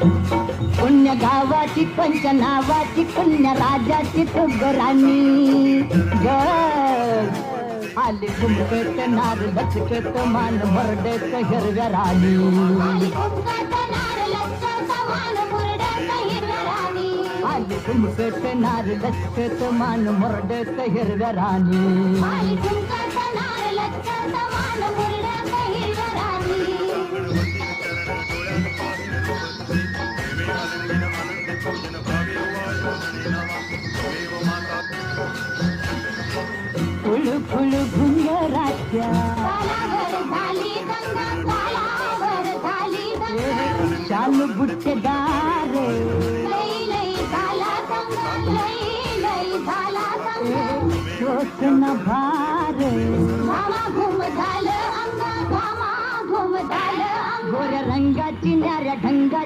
पुण्य गावाची पंच नावाची पुण्य राजाची तुगराणी ग आली घुमकत नार लचकत मान मरडत हिरव्या राणी आली घुमकत नार लचकत मान मरडत हिरव्या राणी फुल फुल घुंगराच्या शाल बुट्टेदार शोषण भार गोऱ्या रंगाची न्याऱ्या ढंगाची